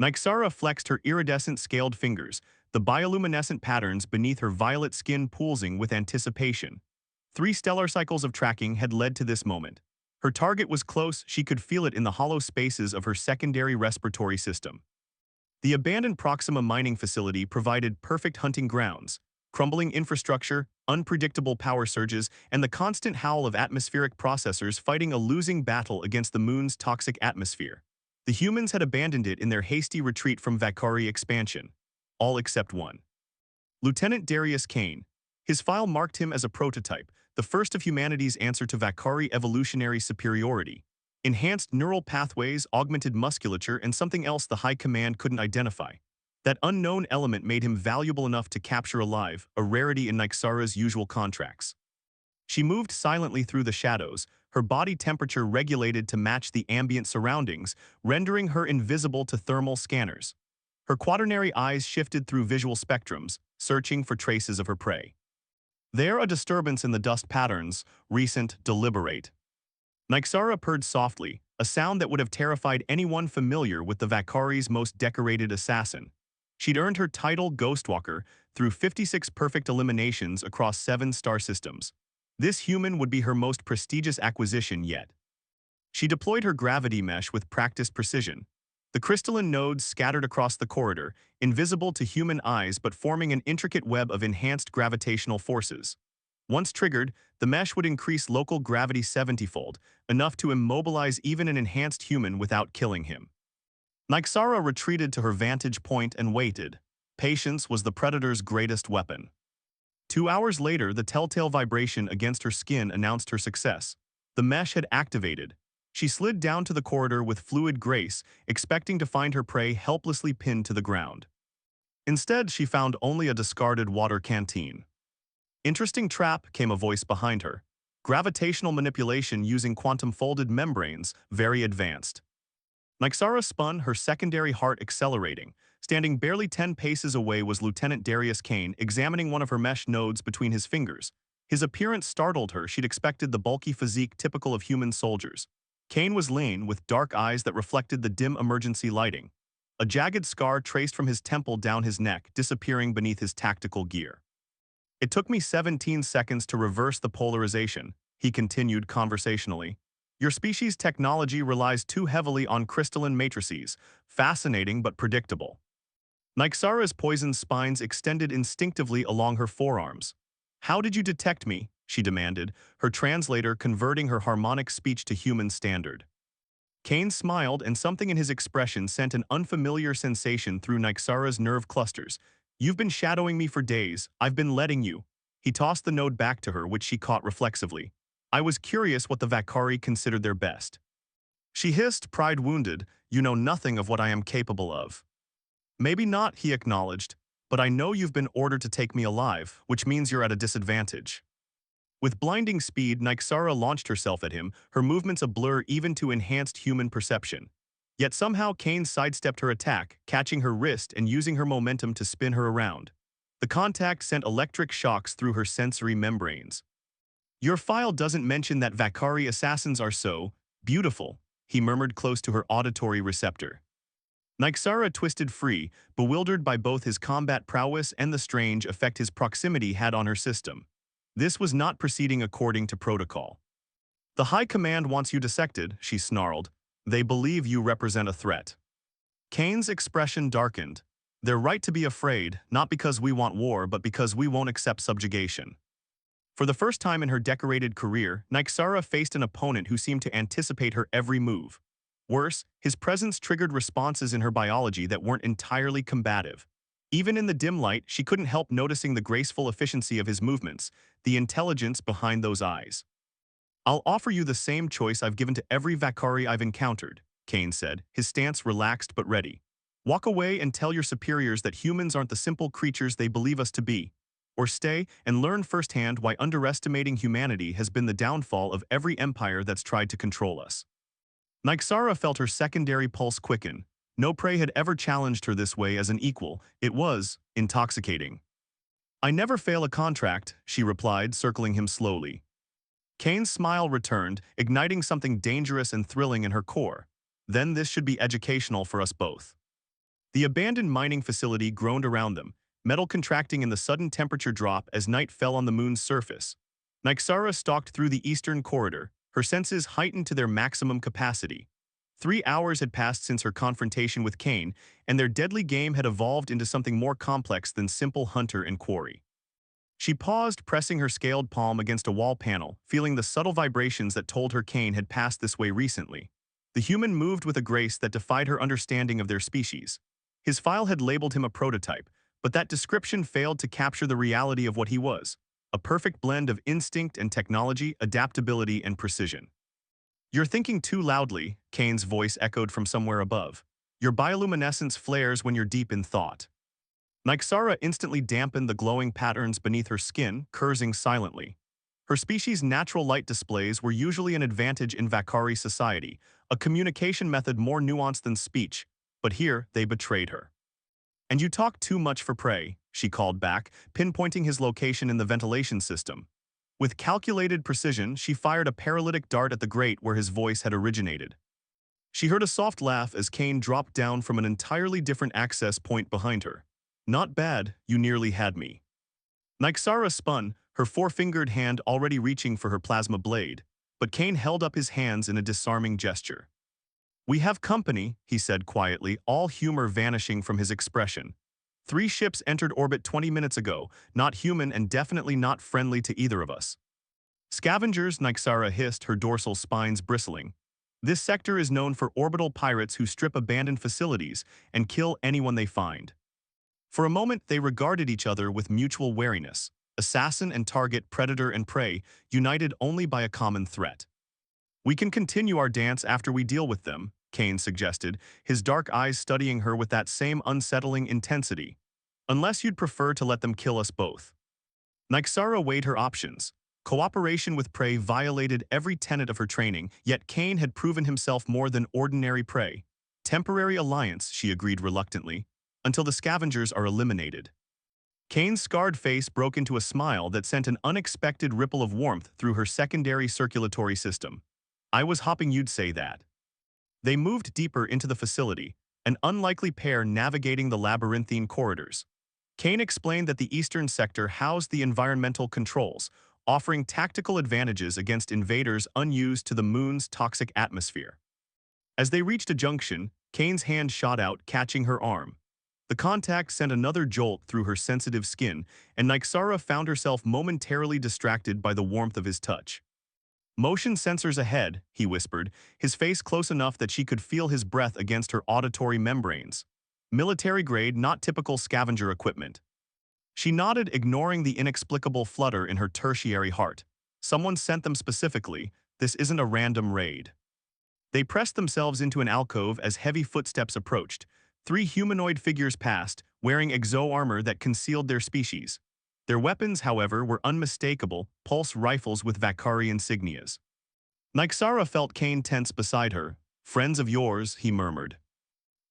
Nyxara flexed her iridescent scaled fingers, the bioluminescent patterns beneath her violet skin pulsing with anticipation. 3 stellar cycles of tracking had led to this moment. Her target was close, she could feel it in the hollow spaces of her secondary respiratory system. The abandoned Proxima mining facility provided perfect hunting grounds. Crumbling infrastructure, unpredictable power surges, and the constant howl of atmospheric processors fighting a losing battle against the moon's toxic atmosphere. The humans had abandoned it in their hasty retreat from Vakari expansion. All except one. Lieutenant Darius Kane. His file marked him as a prototype, the first of humanity's answer to Vakari evolutionary superiority. Enhanced neural pathways, augmented musculature, and something else the High Command couldn't identify. That unknown element made him valuable enough to capture alive, a rarity in Nyxara's usual contracts. She moved silently through the shadows, her body temperature regulated to match the ambient surroundings, rendering her invisible to thermal scanners. Her quaternary eyes shifted through visual spectrums, searching for traces of her prey. There a disturbance in the dust patterns, recent, deliberate. Nyxara purred softly, a sound that would have terrified anyone familiar with the Vakari's most decorated assassin. She'd earned her title Ghostwalker through 56 perfect eliminations across 7 star systems. This human would be her most prestigious acquisition yet. She deployed her gravity mesh with practiced precision. The crystalline nodes scattered across the corridor, invisible to human eyes but forming an intricate web of enhanced gravitational forces. Once triggered, the mesh would increase local gravity 70-fold, enough to immobilize even an enhanced human without killing him. Nyxara retreated to her vantage point and waited. Patience was the Predator's greatest weapon. 2 hours later, the telltale vibration against her skin announced her success. The mesh had activated. She slid down to the corridor with fluid grace, expecting to find her prey helplessly pinned to the ground. Instead, she found only a discarded water canteen. "Interesting trap," came a voice behind her. "Gravitational manipulation using quantum-folded membranes, very advanced." Nyxara spun, her secondary heart accelerating. Standing barely 10 paces away was Lieutenant Darius Kane, examining one of her mesh nodes between his fingers. His appearance startled her. She'd expected the bulky physique typical of human soldiers. Kane was lean, with dark eyes that reflected the dim emergency lighting. A jagged scar traced from his temple down his neck, disappearing beneath his tactical gear. "It took me 17 seconds to reverse the polarization," he continued conversationally. "Your species' technology relies too heavily on crystalline matrices, fascinating but predictable." Nyxara's poisoned spines extended instinctively along her forearms. "How did you detect me?" she demanded, her translator converting her harmonic speech to human standard. Kane smiled, and something in his expression sent an unfamiliar sensation through Nyxara's nerve clusters. "You've been shadowing me for days. I've been letting you." He tossed the node back to her, which she caught reflexively. "I was curious what the Vakari considered their best." She hissed, pride wounded. "You know nothing of what I am capable of." "Maybe not," he acknowledged, "but I know you've been ordered to take me alive, which means you're at a disadvantage." With blinding speed, Nyxara launched herself at him, her movements a blur even to enhanced human perception. Yet somehow Kane sidestepped her attack, catching her wrist and using her momentum to spin her around. The contact sent electric shocks through her sensory membranes. "Your file doesn't mention that Vakari assassins are so beautiful," he murmured close to her auditory receptor. Nyxara twisted free, bewildered by both his combat prowess and the strange effect his proximity had on her system. This was not proceeding according to protocol. "The High Command wants you dissected," she snarled. "They believe you represent a threat." Kane's expression darkened. "They're right to be afraid, not because we want war, but because we won't accept subjugation." For the first time in her decorated career, Nyxara faced an opponent who seemed to anticipate her every move. Worse, his presence triggered responses in her biology that weren't entirely combative. Even in the dim light, she couldn't help noticing the graceful efficiency of his movements, the intelligence behind those eyes. "I'll offer you the same choice I've given to every Vakari I've encountered," Kane said, his stance relaxed but ready. "Walk away and tell your superiors that humans aren't the simple creatures they believe us to be. Or stay and learn firsthand why underestimating humanity has been the downfall of every empire that's tried to control us." Nyxara felt her secondary pulse quicken. No prey had ever challenged her this way as an equal. It was intoxicating. "I never fail a contract," she replied, circling him slowly. Kane's smile returned, igniting something dangerous and thrilling in her core. "Then this should be educational for us both." The abandoned mining facility groaned around them, metal contracting in the sudden temperature drop as night fell on the moon's surface. Nyxara stalked through the eastern corridor, her senses heightened to their maximum capacity. 3 hours had passed since her confrontation with Kane, and their deadly game had evolved into something more complex than simple hunter and quarry. She paused, pressing her scaled palm against a wall panel, feeling the subtle vibrations that told her Kane had passed this way recently. The human moved with a grace that defied her understanding of their species. His file had labeled him a prototype, but that description failed to capture the reality of what he was: a perfect blend of instinct and technology, adaptability and precision. "You're thinking too loudly," Kane's voice echoed from somewhere above. "Your bioluminescence flares when you're deep in thought." Nyxara instantly dampened the glowing patterns beneath her skin, cursing silently. Her species' natural light displays were usually an advantage in Vakari society, a communication method more nuanced than speech, but here they betrayed her. "And you talk too much for prey," she called back, pinpointing his location in the ventilation system. With calculated precision, she fired a paralytic dart at the grate where his voice had originated. She heard a soft laugh as Kane dropped down from an entirely different access point behind her. "Not bad, you nearly had me." Nyxara spun, her four-fingered hand already reaching for her plasma blade, but Kane held up his hands in a disarming gesture. "We have company," he said quietly, all humor vanishing from his expression. "3 ships entered orbit 20 minutes ago, not human and definitely not friendly to either of us." "Scavengers," Nyxara hissed, her dorsal spines bristling. "This sector is known for orbital pirates who strip abandoned facilities and kill anyone they find." For a moment, they regarded each other with mutual wariness, assassin and target, predator and prey, united only by a common threat. "We can continue our dance after we deal with them," Kane suggested, his dark eyes studying her with that same unsettling intensity. "Unless you'd prefer to let them kill us both." Nyxara weighed her options. Cooperation with prey violated every tenet of her training, yet Kane had proven himself more than ordinary prey. "Temporary alliance," she agreed reluctantly, "until the scavengers are eliminated." Kane's scarred face broke into a smile that sent an unexpected ripple of warmth through her secondary circulatory system. "I was hoping you'd say that." They moved deeper into the facility, an unlikely pair navigating the labyrinthine corridors. Kane explained that the eastern sector housed the environmental controls, offering tactical advantages against invaders unused to the moon's toxic atmosphere. As they reached a junction, Kane's hand shot out, catching her arm. The contact sent another jolt through her sensitive skin, and Nyxara found herself momentarily distracted by the warmth of his touch. "Motion sensors ahead," he whispered, his face close enough that she could feel his breath against her auditory membranes. "Military-grade, not typical scavenger equipment." She nodded, ignoring the inexplicable flutter in her tertiary heart. "Someone sent them specifically. This isn't a random raid." They pressed themselves into an alcove as heavy footsteps approached. 3 humanoid figures passed, wearing exo-armor that concealed their species. Their weapons, however, were unmistakable, pulse rifles with Vakari insignias. Nyxara felt Kane tense beside her. "Friends of yours," he murmured.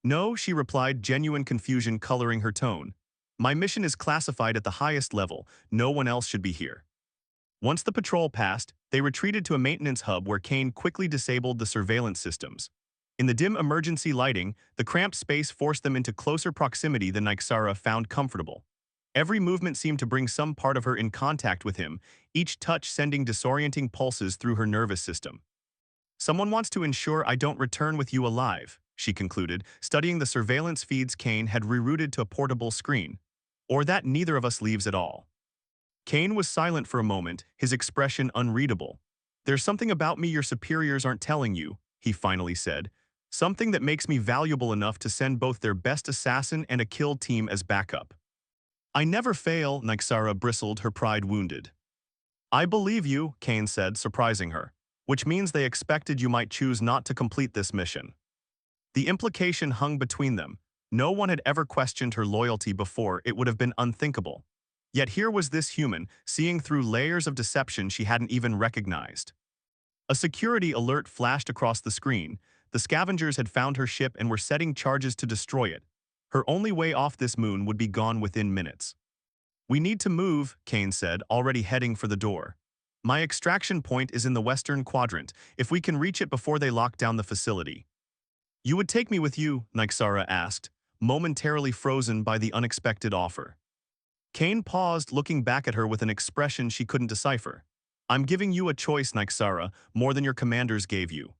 "No," she replied, genuine confusion coloring her tone. "My mission is classified at the highest level. No one else should be here." Once the patrol passed, they retreated to a maintenance hub where Kane quickly disabled the surveillance systems. In the dim emergency lighting, the cramped space forced them into closer proximity than Nyxara found comfortable. Every movement seemed to bring some part of her in contact with him, each touch sending disorienting pulses through her nervous system. "Someone wants to ensure I don't return with you alive," she concluded, studying the surveillance feeds Kane had rerouted to a portable screen. "Or that neither of us leaves at all." Kane was silent for a moment, his expression unreadable. "There's something about me your superiors aren't telling you," he finally said. "Something that makes me valuable enough to send both their best assassin and a kill team as backup." "I never fail," Nyxara bristled, her pride wounded. "I believe you," Kane said, surprising her, "which means they expected you might choose not to complete this mission." The implication hung between them. No one had ever questioned her loyalty before, it would have been unthinkable. Yet here was this human, seeing through layers of deception she hadn't even recognized. A security alert flashed across the screen. The scavengers had found her ship and were setting charges to destroy it. Her only way off this moon would be gone within minutes. "We need to move," Kane said, already heading for the door. "My extraction point is in the western quadrant, if we can reach it before they lock down the facility." "You would take me with you?" Nyxara asked, momentarily frozen by the unexpected offer. Kane paused, looking back at her with an expression she couldn't decipher. I'm giving you a choice, Nyxara, more than your commanders gave you.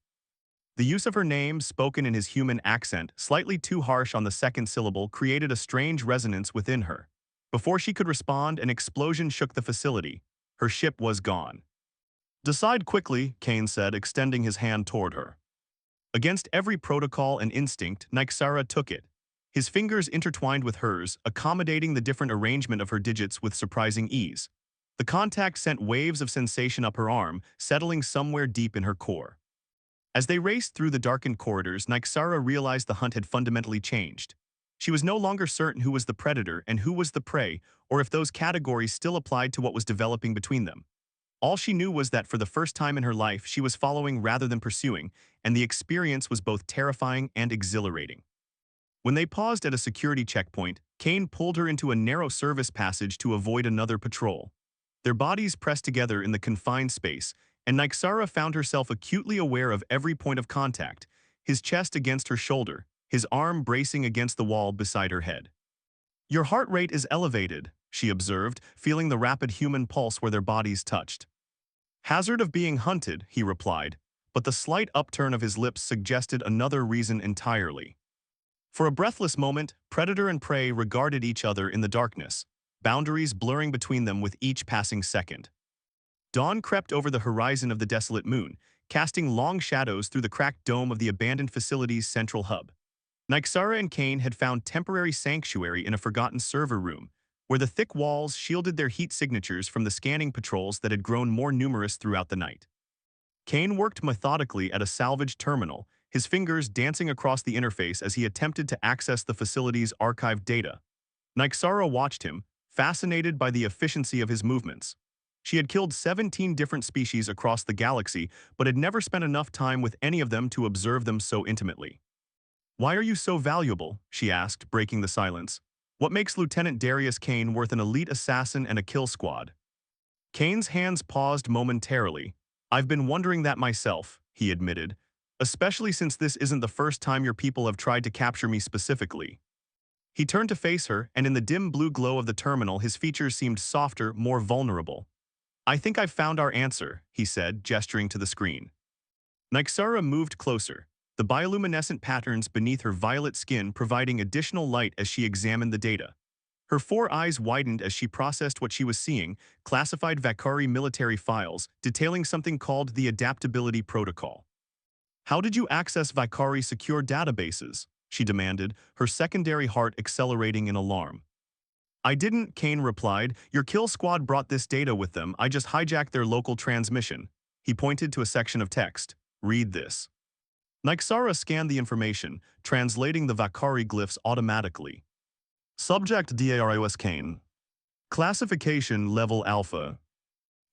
The use of her name, spoken in his human accent, slightly too harsh on the second syllable, created a strange resonance within her. Before she could respond, an explosion shook the facility. Her ship was gone. Decide quickly, Kane said, extending his hand toward her. Against every protocol and instinct, Nyxara took it. His fingers intertwined with hers, accommodating the different arrangement of her digits with surprising ease. The contact sent waves of sensation up her arm, settling somewhere deep in her core. As they raced through the darkened corridors, Nyxara realized the hunt had fundamentally changed. She was no longer certain who was the predator and who was the prey, or if those categories still applied to what was developing between them. All she knew was that for the first time in her life, she was following rather than pursuing, and the experience was both terrifying and exhilarating. When they paused at a security checkpoint, Kane pulled her into a narrow service passage to avoid another patrol. Their bodies pressed together in the confined space, and Nyxara found herself acutely aware of every point of contact, his chest against her shoulder, his arm bracing against the wall beside her head. Your heart rate is elevated, she observed, feeling the rapid human pulse where their bodies touched. Hazard of being hunted, he replied, but the slight upturn of his lips suggested another reason entirely. For a breathless moment, predator and prey regarded each other in the darkness, boundaries blurring between them with each passing second. Dawn crept over the horizon of the desolate moon, casting long shadows through the cracked dome of the abandoned facility's central hub. Nyxara and Kane had found temporary sanctuary in a forgotten server room, where the thick walls shielded their heat signatures from the scanning patrols that had grown more numerous throughout the night. Kane worked methodically at a salvage terminal, his fingers dancing across the interface as he attempted to access the facility's archived data. Nyxara watched him, fascinated by the efficiency of his movements. She had killed 17 different species across the galaxy, but had never spent enough time with any of them to observe them so intimately. Why are you so valuable? She asked, breaking the silence. What makes Lieutenant Darius Kane worth an elite assassin and a kill squad? Kane's hands paused momentarily. I've been wondering that myself, he admitted, especially since this isn't the first time your people have tried to capture me specifically. He turned to face her, and in the dim blue glow of the terminal, his features seemed softer, more vulnerable. I think I've found our answer, he said, gesturing to the screen. Nyxara moved closer, the bioluminescent patterns beneath her violet skin providing additional light as she examined the data. Her four eyes widened as she processed what she was seeing, classified Vakari military files detailing something called the Adaptability Protocol. How did you access Vakari secure databases? She demanded, her secondary heart accelerating in alarm. I didn't, Kane replied. Your kill squad brought this data with them. I just hijacked their local transmission. He pointed to a section of text. Read this. Nyxara scanned the information, translating the Vakari glyphs automatically. Subject DARIOS Kane. Classification Level Alpha.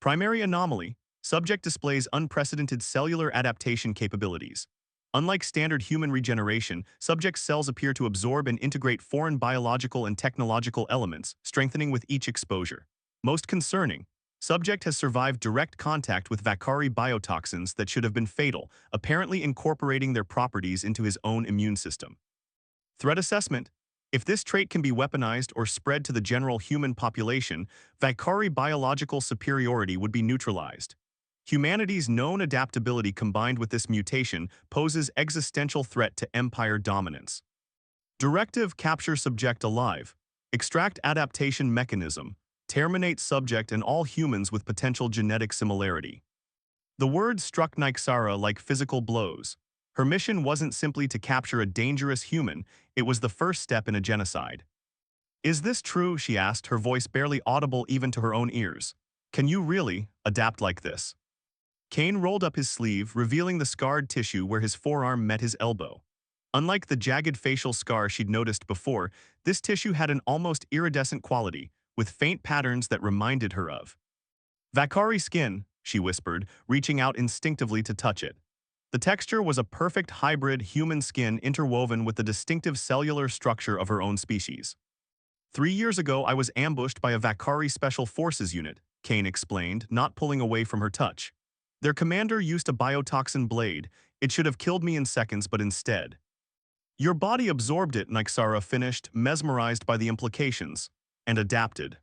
Primary anomaly. Subject displays unprecedented cellular adaptation capabilities. Unlike standard human regeneration, subject's cells appear to absorb and integrate foreign biological and technological elements, strengthening with each exposure. Most concerning, subject has survived direct contact with Vakari biotoxins that should have been fatal, apparently incorporating their properties into his own immune system. Threat assessment. If this trait can be weaponized or spread to the general human population, Vakari biological superiority would be neutralized. Humanity's known adaptability combined with this mutation poses existential threat to empire dominance. Directive: capture subject alive. Extract adaptation mechanism. Terminate subject and all humans with potential genetic similarity. The words struck Nyxara like physical blows. Her mission wasn't simply to capture a dangerous human, it was the first step in a genocide. Is this true? She asked, her voice barely audible even to her own ears. Can you really adapt like this? Kane rolled up his sleeve, revealing the scarred tissue where his forearm met his elbow. Unlike the jagged facial scar she'd noticed before, this tissue had an almost iridescent quality, with faint patterns that reminded her of Vakari skin, she whispered, reaching out instinctively to touch it. The texture was a perfect hybrid human skin interwoven with the distinctive cellular structure of her own species. 3 years ago, I was ambushed by a Vakari Special Forces unit, Kane explained, not pulling away from her touch. Their commander used a biotoxin blade. It should have killed me in seconds, but instead. Your body absorbed it, Nyxara finished, mesmerized by the implications, and adapted.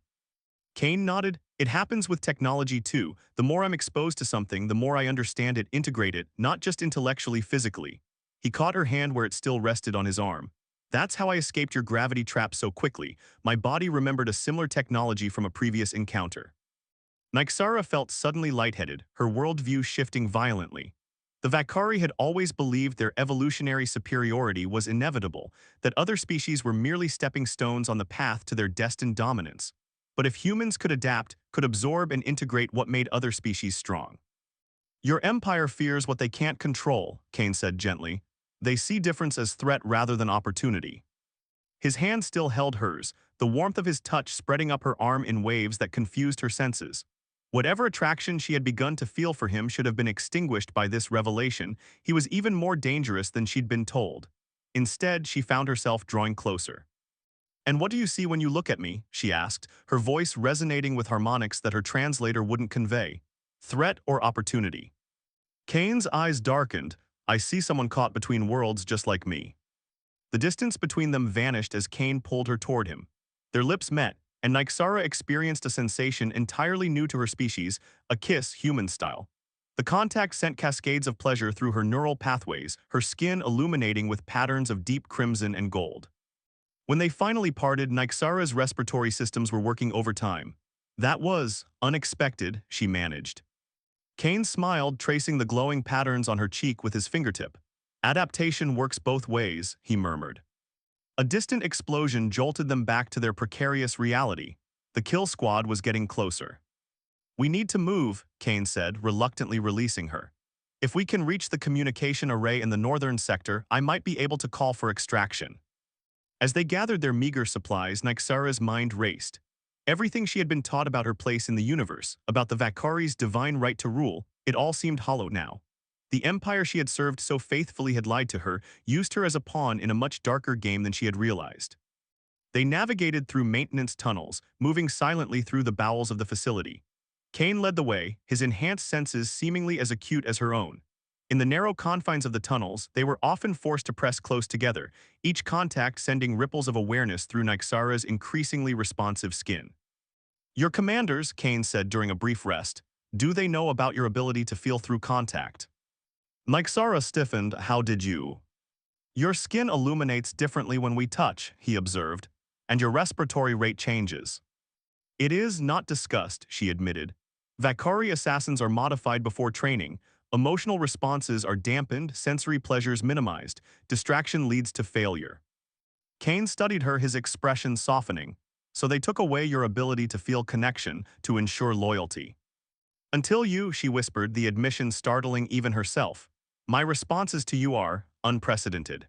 Kane nodded. It happens with technology too. The more I'm exposed to something, the more I understand it, integrate it, not just intellectually, physically. He caught her hand where it still rested on his arm. That's how I escaped your gravity trap so quickly. My body remembered a similar technology from a previous encounter. Nyxara felt suddenly lightheaded, her worldview shifting violently. The Vakari had always believed their evolutionary superiority was inevitable, that other species were merely stepping stones on the path to their destined dominance. But if humans could adapt, could absorb and integrate what made other species strong. Your empire fears what they can't control, Kane said gently. They see difference as threat rather than opportunity. His hand still held hers, the warmth of his touch spreading up her arm in waves that confused her senses. Whatever attraction she had begun to feel for him should have been extinguished by this revelation. He was even more dangerous than she'd been told. Instead, she found herself drawing closer. "And what do you see when you look at me?" she asked, her voice resonating with harmonics that her translator wouldn't convey. Threat or opportunity? Kane's eyes darkened. "I see someone caught between worlds just like me." The distance between them vanished as Kane pulled her toward him. Their lips met, and Nyxara experienced a sensation entirely new to her species, a kiss human style. The contact sent cascades of pleasure through her neural pathways, her skin illuminating with patterns of deep crimson and gold. When they finally parted, Nyxara's respiratory systems were working overtime. "That was unexpected," she managed. Kane smiled, tracing the glowing patterns on her cheek with his fingertip. "Adaptation works both ways," he murmured. A distant explosion jolted them back to their precarious reality. The kill squad was getting closer. "We need to move," Kane said, reluctantly releasing her. "If we can reach the communication array in the northern sector, I might be able to call for extraction." As they gathered their meager supplies, Nyxara's mind raced. Everything she had been taught about her place in the universe, about the Vakari's divine right to rule, it all seemed hollow now. The empire she had served so faithfully had lied to her, used her as a pawn in a much darker game than she had realized. They navigated through maintenance tunnels, moving silently through the bowels of the facility. Kane led the way, his enhanced senses seemingly as acute as her own. In the narrow confines of the tunnels, they were often forced to press close together, each contact sending ripples of awareness through Nyxara's increasingly responsive skin. "Your commanders," Kane said during a brief rest, "do they know about your ability to feel through contact?" Nyxara stiffened. "How did you?" "Your skin illuminates differently when we touch," he observed, "and your respiratory rate changes." "It is not discussed," she admitted. "Vakari assassins are modified before training. Emotional responses are dampened, sensory pleasures minimized. Distraction leads to failure." Kane studied her, his expression softening. "So they took away your ability to feel connection, to ensure loyalty." "Until you," she whispered, the admission startling even herself. "My responses to you are unprecedented."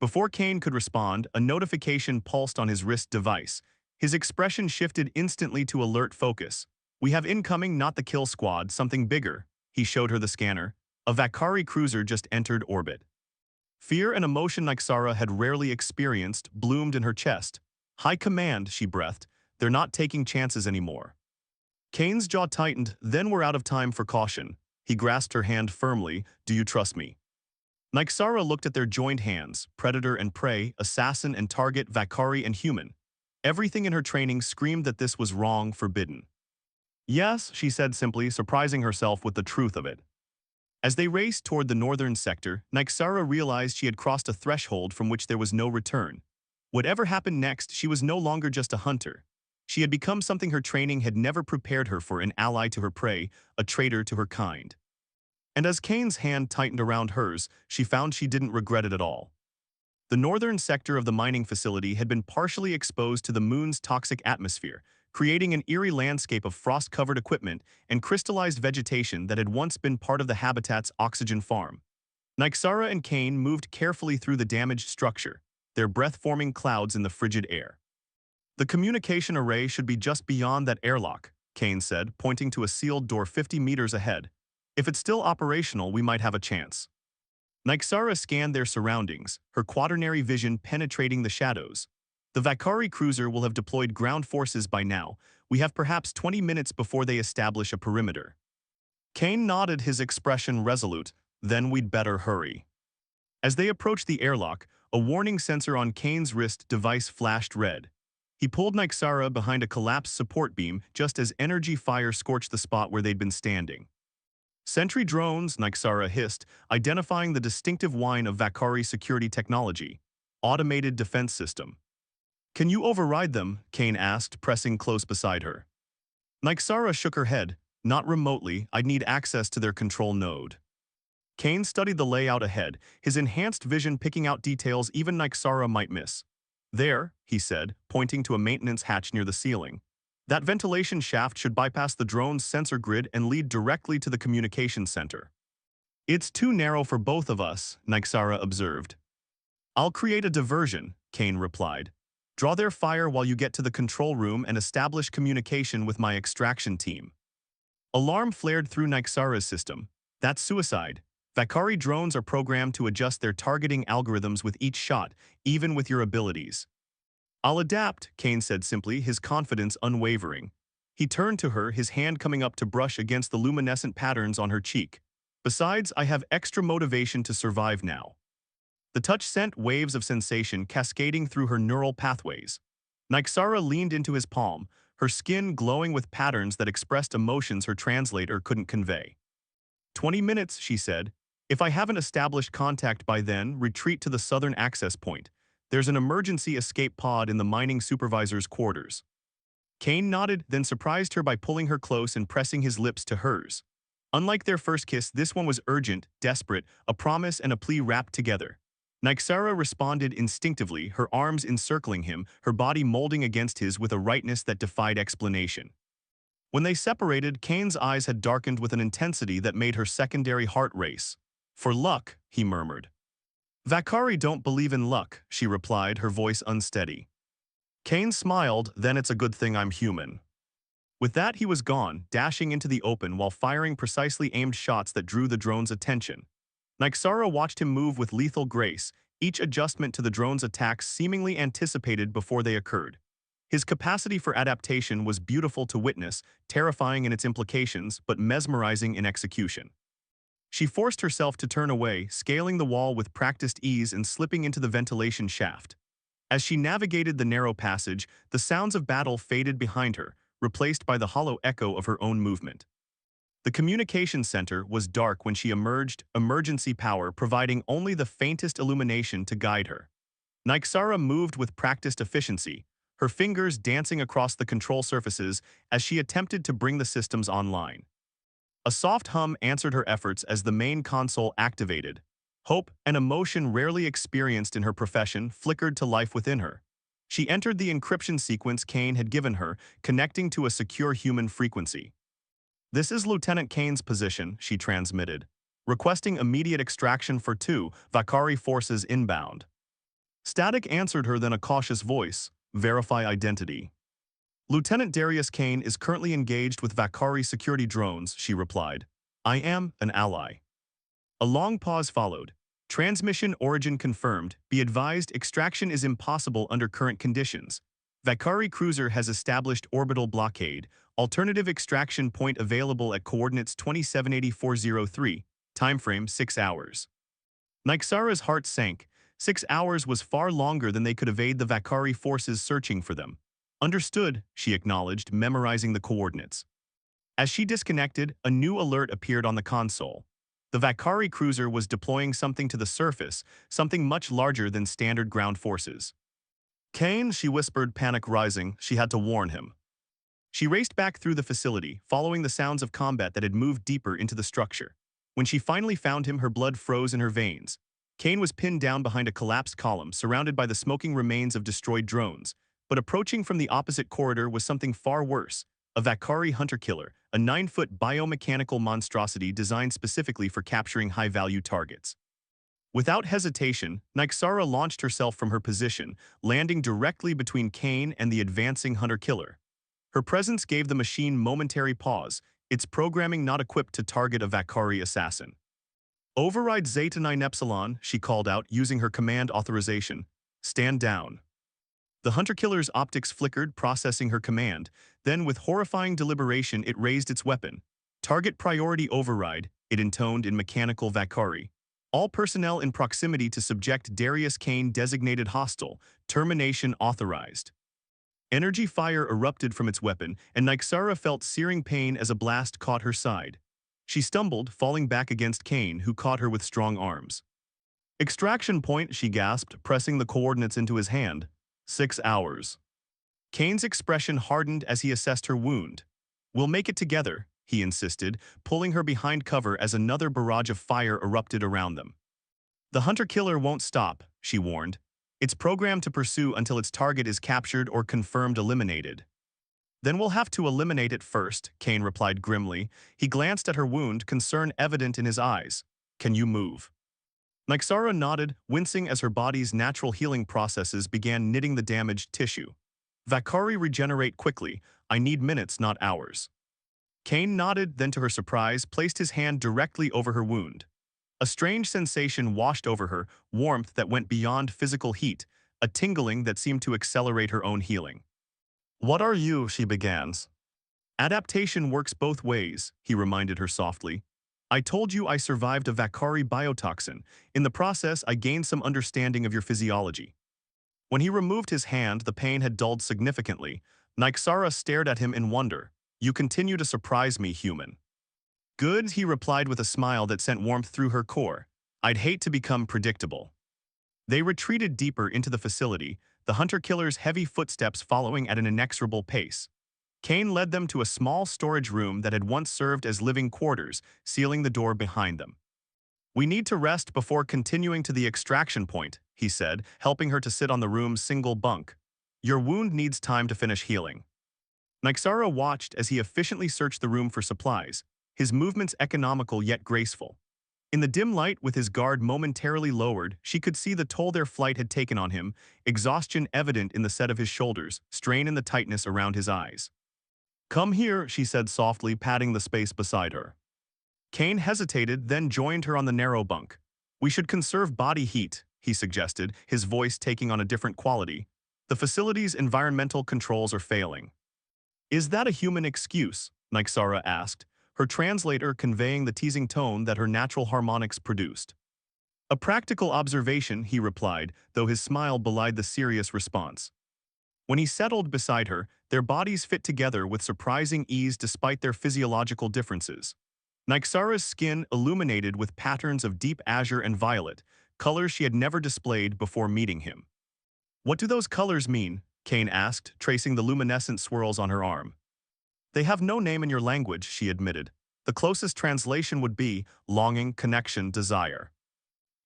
Before Kane could respond, a notification pulsed on his wrist device. His expression shifted instantly to alert focus. "We have incoming, not the kill squad, something bigger." He showed her the scanner. A Vakari cruiser just entered orbit. Fear and emotion Nyxara had rarely experienced bloomed in her chest. "High command," she breathed. "They're not taking chances anymore." Kane's jaw tightened, then we're out of time for caution. He grasped her hand firmly. "Do you trust me?" Nyxara looked at their joined hands, predator and prey, assassin and target, Vakari and human. Everything in her training screamed that this was wrong, forbidden. "Yes," she said simply, surprising herself with the truth of it. As they raced toward the northern sector, Nyxara realized she had crossed a threshold from which there was no return. Whatever happened next, she was no longer just a hunter. She had become something her training had never prepared her for, an ally to her prey, a traitor to her kind. And as Kane's hand tightened around hers, she found she didn't regret it at all. The northern sector of the mining facility had been partially exposed to the moon's toxic atmosphere, creating an eerie landscape of frost-covered equipment and crystallized vegetation that had once been part of the habitat's oxygen farm. Nyxara and Kane moved carefully through the damaged structure, their breath-forming clouds in the frigid air. "The communication array should be just beyond that airlock," Kane said, pointing to a sealed door 50 meters ahead. "If it's still operational, we might have a chance." Nyxara scanned their surroundings, her quaternary vision penetrating the shadows. "The Vakari cruiser will have deployed ground forces by now. We have perhaps 20 minutes before they establish a perimeter." Kane nodded, his expression resolute. "Then we'd better hurry." As they approached the airlock, A warning sensor on Kane's wrist device flashed red. He pulled Nyxara behind a collapsed support beam just as energy fire scorched the spot where they'd been standing. Sentry drones, Nyxara hissed, identifying the distinctive whine of Vakari security technology. Automated defense system. Can you override them? Kane asked, pressing close beside her. Nyxara shook her head. Not remotely, I'd need access to their control node. Kane studied the layout ahead, his enhanced vision picking out details even Nyxara might miss. There, he said, pointing to a maintenance hatch near the ceiling. That ventilation shaft should bypass the drone's sensor grid and lead directly to the communications center. It's too narrow for both of us, Nyxara observed. I'll create a diversion, Kane replied. Draw their fire while you get to the control room and establish communication with my extraction team. Alarm flared through Nyxara's system. That's suicide. Vakari drones are programmed to adjust their targeting algorithms with each shot, even with your abilities. I'll adapt, Kane said simply, his confidence unwavering. He turned to her, his hand coming up to brush against the luminescent patterns on her cheek. Besides, I have extra motivation to survive now. The touch sent waves of sensation cascading through her neural pathways. Nyxara leaned into his palm, her skin glowing with patterns that expressed emotions her translator couldn't convey. 20 minutes, she said. If I haven't established contact by then, retreat to the southern access point. There's an emergency escape pod in the mining supervisor's quarters. Kane nodded, then surprised her by pulling her close and pressing his lips to hers. Unlike their first kiss, this one was urgent, desperate, a promise and a plea wrapped together. Nyxara responded instinctively, her arms encircling him, her body molding against his with a rightness that defied explanation. When they separated, Kane's eyes had darkened with an intensity that made her secondary heart race. For luck, he murmured. Vakari don't believe in luck, she replied, her voice unsteady. Kane smiled, then it's a good thing I'm human. With that, he was gone, dashing into the open while firing precisely aimed shots that drew the drone's attention. Nyxara watched him move with lethal grace, each adjustment to the drone's attacks seemingly anticipated before they occurred. His capacity for adaptation was beautiful to witness, terrifying in its implications, but mesmerizing in execution. She forced herself to turn away, scaling the wall with practiced ease and slipping into the ventilation shaft. As she navigated the narrow passage, the sounds of battle faded behind her, replaced by the hollow echo of her own movement. The communication center was dark when she emerged, emergency power providing only the faintest illumination to guide her. Nyxara moved with practiced efficiency, her fingers dancing across the control surfaces as she attempted to bring the systems online. A soft hum answered her efforts as the main console activated. Hope, an emotion rarely experienced in her profession, flickered to life within her. She entered the encryption sequence Kane had given her, connecting to a secure human frequency. This is Lieutenant Kane's position, she transmitted. Requesting immediate extraction for 2 Vakari forces inbound. Static answered her, then a cautious voice. Verify identity. Lieutenant Darius Kane is currently engaged with Vakari security drones, she replied. I am an ally. A long pause followed. Transmission origin confirmed. Be advised, extraction is impossible under current conditions. Vakari cruiser has established orbital blockade. Alternative extraction point available at coordinates 278403. Timeframe 6 hours. Nyxara's heart sank. 6 hours was far longer than they could evade the Vakari forces searching for them. Understood, she acknowledged, memorizing the coordinates. As she disconnected, a new alert appeared on the console. The Vakari cruiser was deploying something to the surface, something much larger than standard ground forces. Kane, she whispered, panic rising. She had to warn him. She raced back through the facility, following the sounds of combat that had moved deeper into the structure. When she finally found him, her blood froze in her veins. Kane was pinned down behind a collapsed column, surrounded by the smoking remains of destroyed drones. But approaching from the opposite corridor was something far worse, a Vakari hunter-killer, a 9-foot biomechanical monstrosity designed specifically for capturing high-value targets. Without hesitation, Nyxara launched herself from her position, landing directly between Kane and the advancing hunter-killer. Her presence gave the machine momentary pause, its programming not equipped to target a Vakari assassin. Override Zeta 9 Epsilon, she called out, using her command authorization. Stand down. The hunter-killer's optics flickered, processing her command. Then, with horrifying deliberation, it raised its weapon. Target priority override, it intoned in mechanical Vakari. All personnel in proximity to subject Darius Kane designated hostile. Termination authorized. Energy fire erupted from its weapon, and Nyxara felt searing pain as a blast caught her side. She stumbled, falling back against Kane, who caught her with strong arms. Extraction point, she gasped, pressing the coordinates into his hand. 6 hours. Kane's expression hardened as he assessed her wound. We'll make it together, he insisted, pulling her behind cover as another barrage of fire erupted around them. The hunter-killer won't stop, she warned. It's programmed to pursue until its target is captured or confirmed eliminated. Then we'll have to eliminate it first, Kane replied grimly. He glanced at her wound, concern evident in his eyes. Can you move? Nyxara nodded, wincing as her body's natural healing processes began knitting the damaged tissue. Vakari regenerate quickly. I need minutes, not hours. Kane nodded, then to her surprise, placed his hand directly over her wound. A strange sensation washed over her, warmth that went beyond physical heat, a tingling that seemed to accelerate her own healing. What are you? She began. Adaptation works both ways, he reminded her softly. I told you I survived a Vakari biotoxin. In the process, I gained some understanding of your physiology. When he removed his hand, the pain had dulled significantly. Nyxara stared at him in wonder. You continue to surprise me, human. Good, he replied with a smile that sent warmth through her core. I'd hate to become predictable. They retreated deeper into the facility, the hunter-killer's heavy footsteps following at an inexorable pace. Kane led them to a small storage room that had once served as living quarters, sealing the door behind them. We need to rest before continuing to the extraction point, he said, helping her to sit on the room's single bunk. Your wound needs time to finish healing. Nyxara watched as he efficiently searched the room for supplies, his movements economical yet graceful. In the dim light, with his guard momentarily lowered, she could see the toll their flight had taken on him, exhaustion evident in the set of his shoulders, strain in the tightness around his eyes. Come here, she said softly, patting the space beside her. Kane hesitated, then joined her on the narrow bunk. We should conserve body heat, he suggested, his voice taking on a different quality. The facility's environmental controls are failing. Is that a human excuse? Nyxara asked, her translator conveying the teasing tone that her natural harmonics produced. A practical observation, he replied, though his smile belied the serious response. When he settled beside her, their bodies fit together with surprising ease despite their physiological differences. Nyxara's skin illuminated with patterns of deep azure and violet, colors she had never displayed before meeting him. What do those colors mean? Kane asked, tracing the luminescent swirls on her arm. They have no name in your language, she admitted. The closest translation would be longing, connection, desire.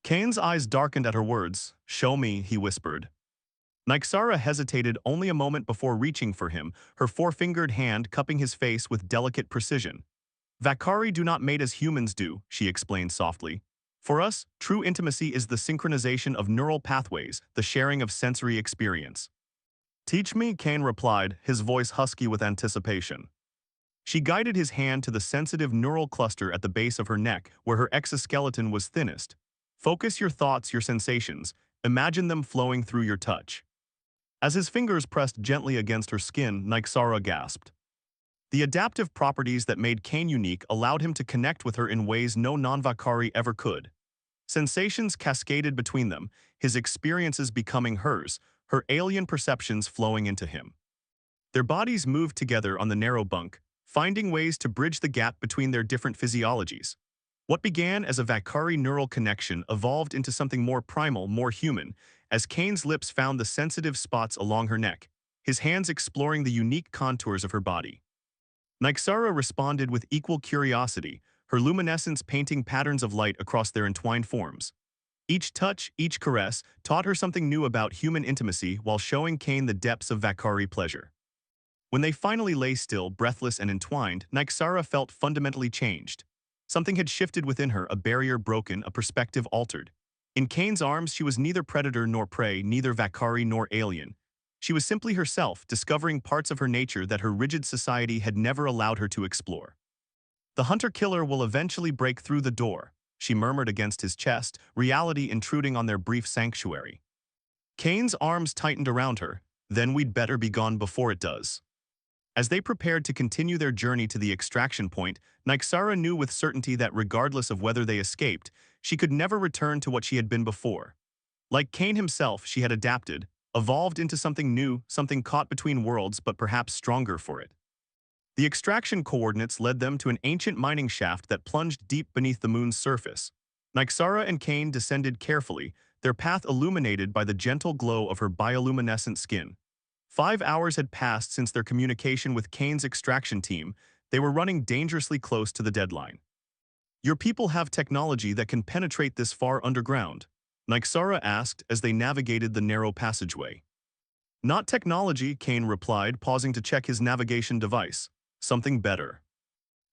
Kane's eyes darkened at her words. Show me, he whispered. Nyxara hesitated only a moment before reaching for him, her four-fingered hand cupping his face with delicate precision. Vakari do not mate as humans do, she explained softly. For us, true intimacy is the synchronization of neural pathways, the sharing of sensory experience. Teach me, Kane replied, his voice husky with anticipation. She guided his hand to the sensitive neural cluster at the base of her neck, where her exoskeleton was thinnest. Focus your thoughts, your sensations. Imagine them flowing through your touch. As his fingers pressed gently against her skin, Nyxara gasped. The adaptive properties that made Kane unique allowed him to connect with her in ways no non-Vakari ever could. Sensations cascaded between them, his experiences becoming hers, her alien perceptions flowing into him. Their bodies moved together on the narrow bunk, finding ways to bridge the gap between their different physiologies. What began as a Vakari neural connection evolved into something more primal, more human, as Kane's lips found the sensitive spots along her neck, his hands exploring the unique contours of her body. Nyxara responded with equal curiosity, her luminescence painting patterns of light across their entwined forms. Each touch, each caress, taught her something new about human intimacy while showing Kane the depths of Vakari pleasure. When they finally lay still, breathless and entwined, Nyxara felt fundamentally changed. Something had shifted within her, a barrier broken, a perspective altered. In Kane's arms, she was neither predator nor prey, neither Vakari nor alien. She was simply herself, discovering parts of her nature that her rigid society had never allowed her to explore. The hunter-killer will eventually break through the door, she murmured against his chest, reality intruding on their brief sanctuary. Kane's arms tightened around her. Then we'd better be gone before it does. As they prepared to continue their journey to the extraction point, Nyxara knew with certainty that regardless of whether they escaped, she could never return to what she had been before. Like Cain himself, she had adapted, evolved into something new, something caught between worlds but perhaps stronger for it. The extraction coordinates led them to an ancient mining shaft that plunged deep beneath the moon's surface. Nyxara and Cain descended carefully, their path illuminated by the gentle glow of her bioluminescent skin. 5 hours had passed since their communication with Cain's extraction team. They were running dangerously close to the deadline. Your people have technology that can penetrate this far underground, Nyxara asked as they navigated the narrow passageway. Not technology, Cain replied, pausing to check his navigation device. Something better.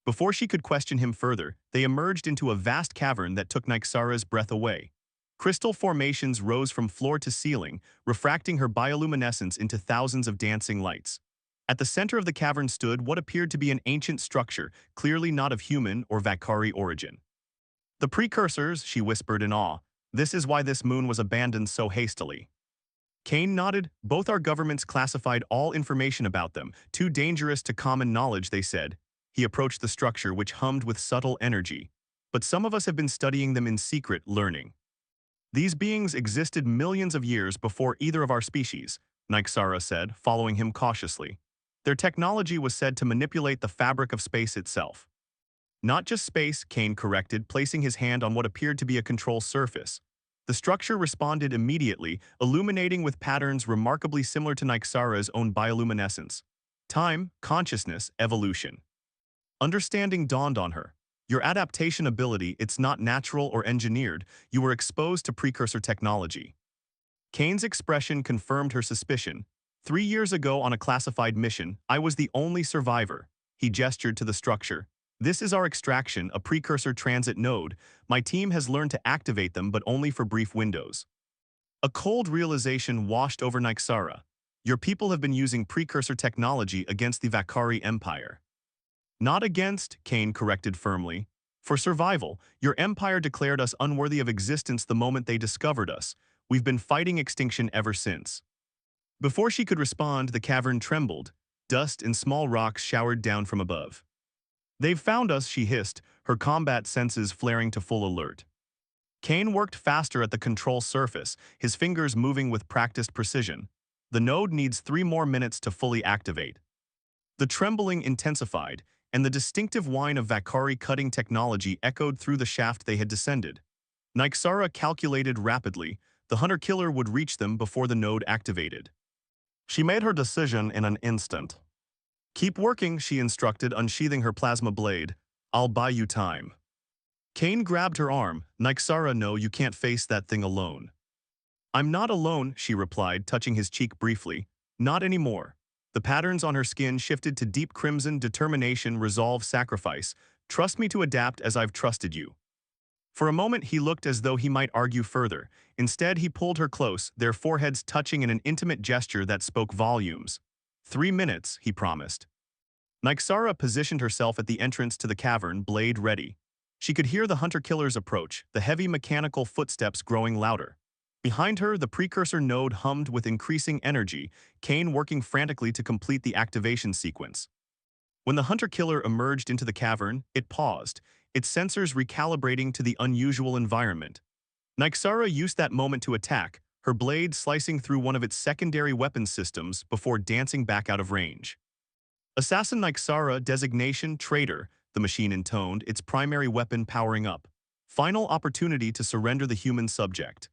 Before she could question him further, they emerged into a vast cavern that took Nyxara's breath away. Crystal formations rose from floor to ceiling, refracting her bioluminescence into thousands of dancing lights. At the center of the cavern stood what appeared to be an ancient structure, clearly not of human or Vakari origin. The precursors, she whispered in awe. This is why this moon was abandoned so hastily. Cain nodded. Both our governments classified all information about them, too dangerous to common knowledge, they said. He approached the structure, which hummed with subtle energy. But some of us have been studying them in secret, learning. These beings existed millions of years before either of our species, Nyxara said, following him cautiously. Their technology was said to manipulate the fabric of space itself. Not just space, Cain corrected, placing his hand on what appeared to be a control surface. The structure responded immediately, illuminating with patterns remarkably similar to Nyxara's own bioluminescence. Time, consciousness, evolution. Understanding dawned on her. Your adaptation ability, it's not natural or engineered, you were exposed to precursor technology. Cain's expression confirmed her suspicion. 3 years ago on a classified mission, I was the only survivor. He gestured to the structure. This is our extraction, a precursor transit node. My team has learned to activate them, but only for brief windows. A cold realization washed over Nyxara. Your people have been using precursor technology against the Vakari Empire. Not against, Cain corrected firmly. For survival, your empire declared us unworthy of existence the moment they discovered us. We've been fighting extinction ever since. Before she could respond, the cavern trembled. Dust and small rocks showered down from above. They've found us, she hissed, her combat senses flaring to full alert. Cain worked faster at the control surface, his fingers moving with practiced precision. The node needs 3 more minutes to fully activate. The trembling intensified, and the distinctive whine of Vakari cutting technology echoed through the shaft they had descended. Nyxara calculated rapidly. The hunter-killer would reach them before the node activated. She made her decision in an instant. Keep working, she instructed, unsheathing her plasma blade. I'll buy you time. Cain grabbed her arm. Nyxara, no, you can't face that thing alone. I'm not alone, she replied, touching his cheek briefly. Not anymore. The patterns on her skin shifted to deep crimson, determination, resolve, sacrifice. Trust me to adapt as I've trusted you. For a moment, he looked as though he might argue further. Instead, he pulled her close, their foreheads touching in an intimate gesture that spoke volumes. 3 minutes, he promised. Nyxara positioned herself at the entrance to the cavern, blade ready. She could hear the hunter-killers approach, the heavy mechanical footsteps growing louder. Behind her, the precursor node hummed with increasing energy, Cain working frantically to complete the activation sequence. When the hunter-killer emerged into the cavern, it paused, its sensors recalibrating to the unusual environment. Nyxara used that moment to attack, her blade slicing through one of its secondary weapon systems before dancing back out of range. Assassin Nyxara, designation traitor, the machine intoned, its primary weapon powering up. Final opportunity to surrender the human subject.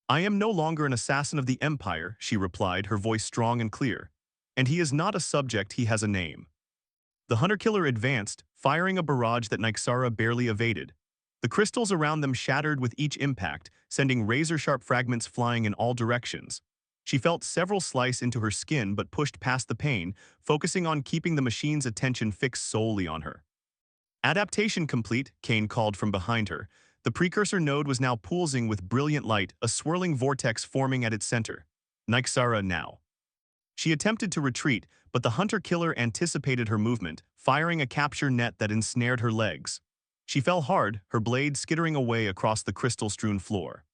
I am no longer an assassin of the Empire, she replied, her voice strong and clear. And he is not a subject, he has a name. The hunter-killer advanced, firing a barrage that Nyxara barely evaded. The crystals around them shattered with each impact, sending razor-sharp fragments flying in all directions. She felt several slice into her skin but pushed past the pain, focusing on keeping the machine's attention fixed solely on her. Adaptation complete, Cain called from behind her. The precursor node was now pulsing with brilliant light, a swirling vortex forming at its center. Nyxara now. She attempted to retreat, but the hunter-killer anticipated her movement, firing a capture net that ensnared her legs. She fell hard, her blade skittering away across the crystal-strewn floor.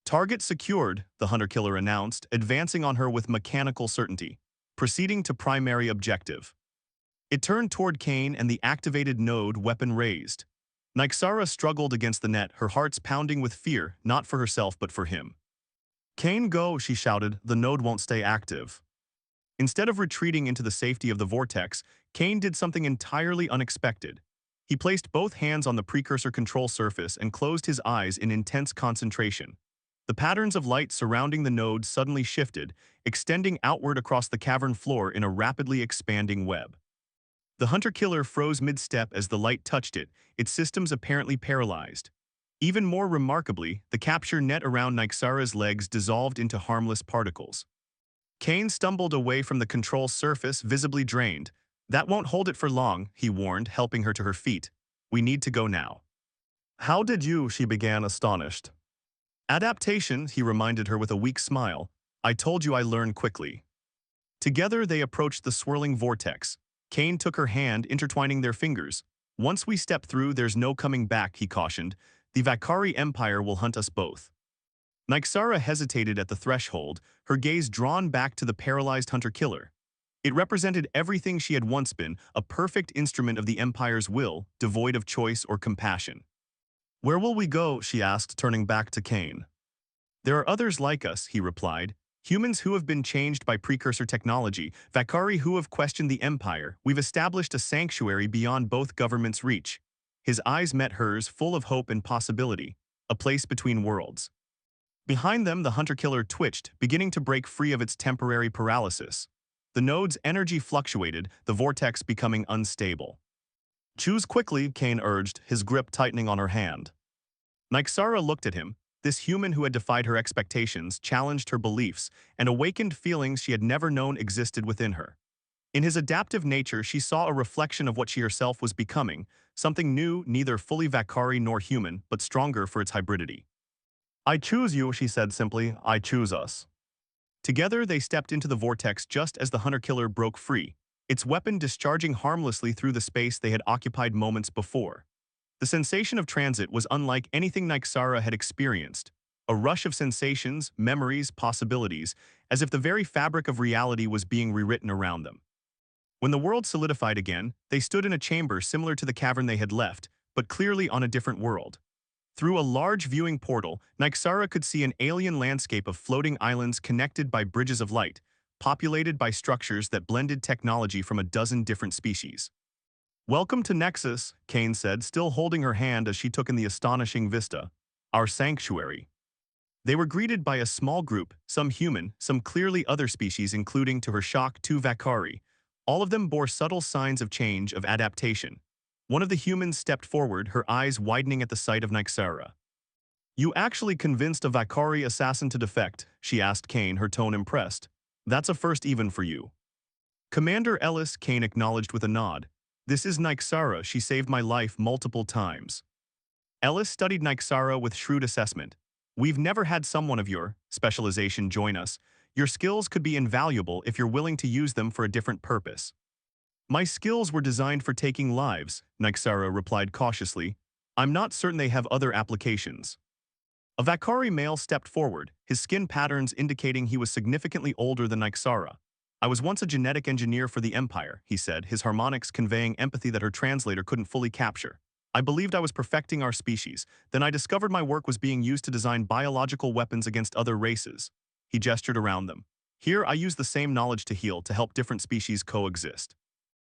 Target secured, the hunter-killer announced, advancing on her with mechanical certainty. Proceeding to primary objective. It turned toward Cain and the activated node, weapon raised. Nyxara struggled against the net, her heart's pounding with fear, not for herself but for him. "Kane, go," she shouted, "the node won't stay active." Instead of retreating into the safety of the vortex, Kane did something entirely unexpected. He placed both hands on the precursor control surface and closed his eyes in intense concentration. The patterns of light surrounding the node suddenly shifted, extending outward across the cavern floor in a rapidly expanding web. The hunter-killer froze mid-step as the light touched it, its systems apparently paralyzed. Even more remarkably, the capture net around Nyxara's legs dissolved into harmless particles. Kane stumbled away from the control surface, visibly drained. "That won't hold it for long," he warned, helping her to her feet. "We need to go now." "How did you?" she began, astonished. "Adaptation," he reminded her with a weak smile. "I told you I learn quickly." Together they approached the swirling vortex. Kane took her hand, intertwining their fingers. "Once we step through, there's no coming back," he cautioned. "The Vakari Empire will hunt us both." Nyxara hesitated at the threshold, her gaze drawn back to the paralyzed hunter-killer. It represented everything she had once been, a perfect instrument of the Empire's will, devoid of choice or compassion. "Where will we go?" she asked, turning back to Kane. "There are others like us," he replied. "Humans who have been changed by precursor technology, Vakari who have questioned the Empire. We've established a sanctuary beyond both governments' reach." His eyes met hers, full of hope and possibility. A place between worlds. Behind them, the hunter-killer twitched, beginning to break free of its temporary paralysis. The node's energy fluctuated, the vortex becoming unstable. "Choose quickly," Kane urged, his grip tightening on her hand. Nyxara looked at him. This human who had defied her expectations, challenged her beliefs, and awakened feelings she had never known existed within her. In his adaptive nature, she saw a reflection of what she herself was becoming, something new, neither fully Vakari nor human, but stronger for its hybridity. "I choose you," she said simply. "I choose us." Together, they stepped into the vortex just as the hunter-killer broke free, its weapon discharging harmlessly through the space they had occupied moments before. The sensation of transit was unlike anything Nyxara had experienced, a rush of sensations, memories, possibilities, as if the very fabric of reality was being rewritten around them. When the world solidified again, they stood in a chamber similar to the cavern they had left, but clearly on a different world. Through a large viewing portal, Nyxara could see an alien landscape of floating islands connected by bridges of light, populated by structures that blended technology from a dozen different species. "Welcome to Nexus," Kane said, still holding her hand as she took in the astonishing vista. "Our sanctuary." They were greeted by a small group, some human, some clearly other species, including, to her shock, 2 Vakari. All of them bore subtle signs of change, of adaptation. One of the humans stepped forward, her eyes widening at the sight of Nyxara. "You actually convinced a Vakari assassin to defect?" she asked Kane, her tone impressed. "That's a first even for you." "Commander Ellis," Kane acknowledged with a nod. "This is Nyxara, she saved my life multiple times." Ellis studied Nyxara with shrewd assessment. "We've never had someone of your specialization join us. Your skills could be invaluable if you're willing to use them for a different purpose." "My skills were designed for taking lives," Nyxara replied cautiously. "I'm not certain they have other applications." A Vakari male stepped forward, his skin patterns indicating he was significantly older than Nyxara. "I was once a genetic engineer for the Empire," he said, his harmonics conveying empathy that her translator couldn't fully capture. "I believed I was perfecting our species. Then I discovered my work was being used to design biological weapons against other races." He gestured around them. "Here I use the same knowledge to heal, to help different species coexist."